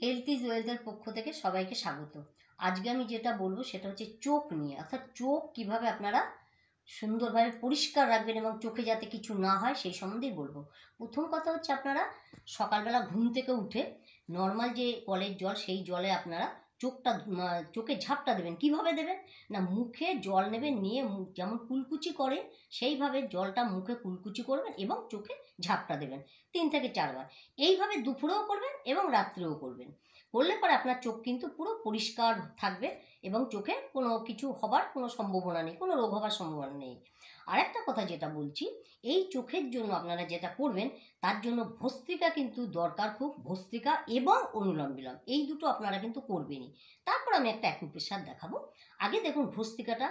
Health is ওয়েলথের পক্ষ থেকে সবাইকে স্বাগত। আজকে আমি যেটা বলবো সেটা হচ্ছে চোখ নিয়ে, অর্থাৎ চোখ কিভাবে আপনারা সুন্দরভাবে পরিষ্কার রাখবেন এবং চোখে যাতে কিছু না হয় সেই সম্বন্ধেই বলবো। প্রথম কথা হচ্ছে আপনারা সকালবেলা ঘুম থেকে উঠে নর্মাল যে কলের জল সেই জলে আপনারা চোখে ঝাপটা দেবেন। কিভাবে দেবেন না, মুখে জল নেবেন, নিয়ে যেমন কুলকুচি করে সেইভাবে জলটা মুখে কুলকুচি করবেন এবং চোখে ঝাপটা দেবেন 3 থেকে 4 বার। এইভাবে দুপুরেও করবেন এবং রাত্রেও করবেন। করলে পরে আপনার চোখ কিন্তু পুরো পরিষ্কার থাকবে এবং চোখে কোনো কিছু হবার কোনো সম্ভাবনা নেই, কোনো রোগ হবার সম্ভাবনা নেই। আরেকটা কথা যেটা বলছি, এই চোখের জন্য আপনারা যেটা করবেন তার জন্য ভস্ত্রিকা কিন্তু দরকার খুব। ভস্ত্রিকা এবং অনুলোম বিলোম এই দুটো আপনারা কিন্তু করবেনই। তারপর আমি একটা অ্যাকুপ্রেশার দেখাবো। আগে দেখুন ভস্ত্রিকাটা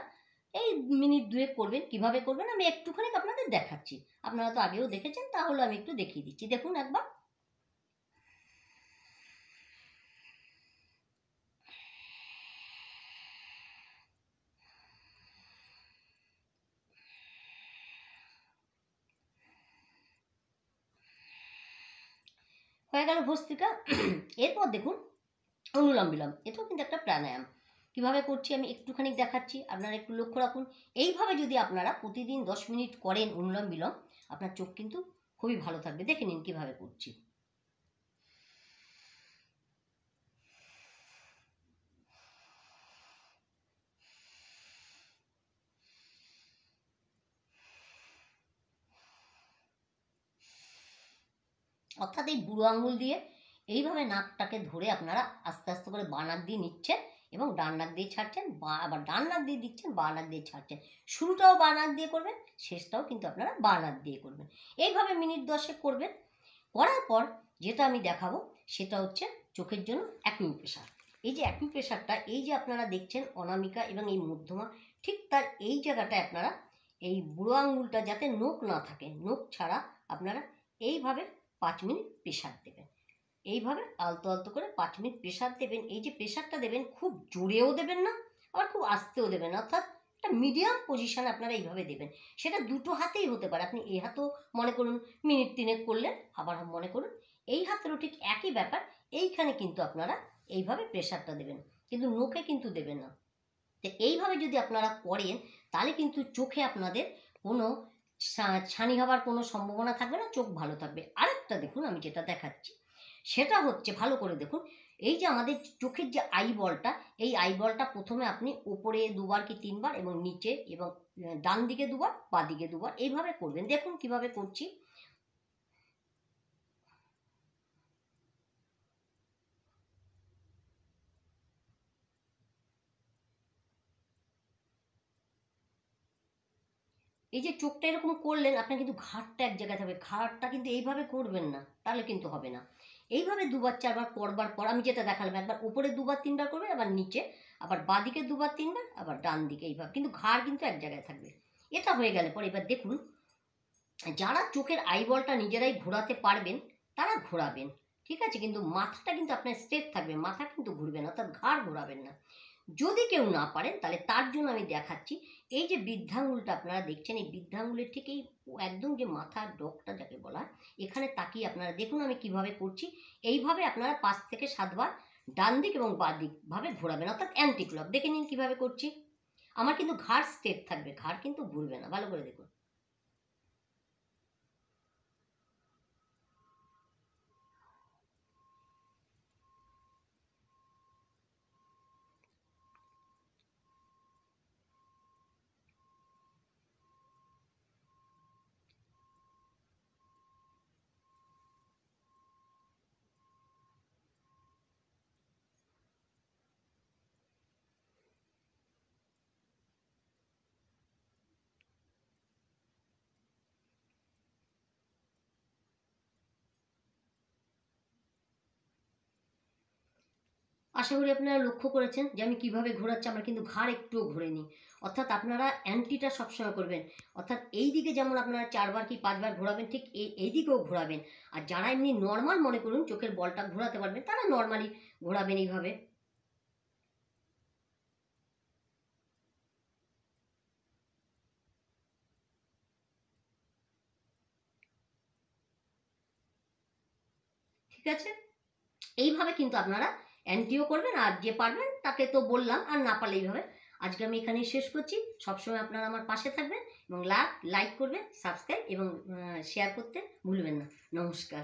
এই মিনিট 2 করবেন। কিভাবে করবেন আমি একটুখানি আপনাদের দেখাচ্ছি। আপনারা তো আগেও দেখেছেন, তাহলে আমি একটু দেখিয়ে দিচ্ছি। দেখুন একবার। হয়ে গেল ভস্ত্রিকা। এরপর দেখুন অনুলোম বিলোম, এটাও কিন্তু একটা প্রাণায়াম। কিভাবে করছি আমি একটুখানি দেখাচ্ছি, আপনারা একটু লক্ষ্য রাখুন। এইভাবে যদি আপনারা প্রতিদিন 10 মিনিট করেন অনুলোম বিলোম, আপনার চোখ কিন্তু খুবই ভালো থাকবে। দেখে নিন কিভাবে করছি। অর্থাৎ এই বুড়ো আঙুল দিয়ে এইভাবে নাকটাকে ধরে আপনারা আস্তে আস্তে করে বাঁ নাক দিয়ে নিচ্ছেন এবং ডান নাক দিয়ে ছাড়ছেন, আবার ডান নাক দিয়ে দিচ্ছেন, বাঁ নাক দিয়ে ছাড়ছেন। শুরুটাও বাঁ নাক দিয়ে করবেন, শেষটাও কিন্তু আপনারা বাঁ নাক দিয়ে করবেন। এইভাবে মিনিট 10 করবেন। করার পর যেটা আমি দেখাবো সেটা হচ্ছে চোখের জন্য অ্যাকুপ্রেশার। এই যে অ্যাকুপ্রেশারটা, এই যে আপনারা দেখছেন অনামিকা এবং এই মধ্যমা, ঠিক তার এই জায়গাটায় আপনারা এই বুড়ো আঙুলটা যাতে নখ না থাকে, নখ ছাড়া আপনারা এইভাবে 5 মিনিট প্রেশার দেবেন। এইভাবে আলতো আলতো করে 5 মিনিট প্রেশার দেবেন। এই যে প্রেশারটা দেবেন খুব জোরেও দেবেন না, আবার খুব আস্তেও দেবেন, অর্থাৎ একটা মিডিয়াম পজিশানে আপনারা এইভাবে দেবেন। সেটা দুটো হাতেই হতে পারে। আপনি এই হাতেও মনে করুন মিনিট 3 করলেন, আবার মনে করুন এই হাতেরও ঠিক একই ব্যাপার। এইখানে কিন্তু আপনারা এইভাবে প্রেশারটা দেবেন, কিন্তু নখে কিন্তু দেবেন না। তো এইভাবে যদি আপনারা করেন তাহলে কিন্তু চোখে আপনাদের কোনো ছানি হওয়ার কোনো সম্ভাবনা থাকবে না, চোখ ভালো থাকবে। আরেকটা দেখুন আমি যেটা দেখাচ্ছি সেটা হচ্ছে, ভালো করে দেখুন, এই যে আমাদের চোখের যে আই বলটা, এই আই বলটা প্রথমে আপনি উপরে 2 বার কি 3 বার এবং নিচে এবং ডান দিকে 2 বার, বাঁ দিকে 2 বার এইভাবে করবেন। দেখুন কিভাবে করছি। এই যে চোখটা এরকম করলেন, আপনার কিন্তু ঘাড়টা এক জায়গায় থাকবে। ঘাড়টা কিন্তু এইভাবে করবেন না, তাহলে কিন্তু হবে না। এইভাবে 2 বার 4 বার করবার পর আমি যেটা দেখালাম, একবার উপরে 2 বার 3 বার করবেন, আবার নিচে, আবার বাঁ দিকে 2 বার 3 বার, আবার ডান দিকে, এইভাবে কিন্তু ঘাড় কিন্তু এক জায়গায় থাকবে। এটা হয়ে গেলে পর এবার দেখুন, যারা চোখের আইবলটা নিজেরাই ঘোরাতে পারবেন তারা ঘোরাবেন, ঠিক আছে, কিন্তু মাথাটা কিন্তু আপনার স্ট্রেট থাকবে, মাথা কিন্তু ঘুরবে না, অর্থাৎ ঘাড় ঘোরাবেন না। যদি কেউ না পারেন তাহলে তার জন্য আমি দেখাচ্ছি, এই যে বৃদ্ধাঙ্গুলটা আপনারা দেখছেন, এই বৃদ্ধাঙ্গুলের ঠিক এই একদম যে মাথার ডগটা যাকে বলা হয়, এখানে তাকিয়ে আপনারা দেখুন আমি কিভাবে করছি। এইভাবে আপনারা 5 থেকে 7 বার ডান দিক এবং বাঁ দিক ভাবে ঘোরাবেন, অর্থাৎ অ্যান্টি ক্লক। দেখে নিন কিভাবে করছি। আমার কিন্তু ঘাড় স্ট্রেট থাকবে, ঘাড় কিন্তু ঘুরবে না। ভালো করে দেখুন। আশা করি আপনারা লক্ষ্য করেছেন যে আমি কিভাবে ঘোরাচ্ছি। আমার কিন্তু ঘাড় একটুও ঘোরেনি। অর্থাৎ আপনারা অ্যান্টিটা সবসময় করবেন, অর্থাৎ এই দিকে যেমন আপনারা 4 বার কি 5 বার ঘোরাবেন, ঠিক এই দিকেও ঘোরাবেন। আর যারা এমনি নর্মাল মনে করুন চোখের বলটা ঘোরাতে পারবেন, তারা নর্মালি ঘোরাবেন এইভাবে। ঠিক আছে, এইভাবে কিন্তু আপনারা অ্যান্টিও করবেন, আর যে পারবেন তাকে তো বললাম, আর না পারলে এইভাবে। আজকে আমি এখানেই শেষ করছি। সবসময় আপনারা আমার পাশে থাকবেন এবং লাইক করবেন, সাবস্ক্রাইব এবং শেয়ার করতে ভুলবেন না। নমস্কার।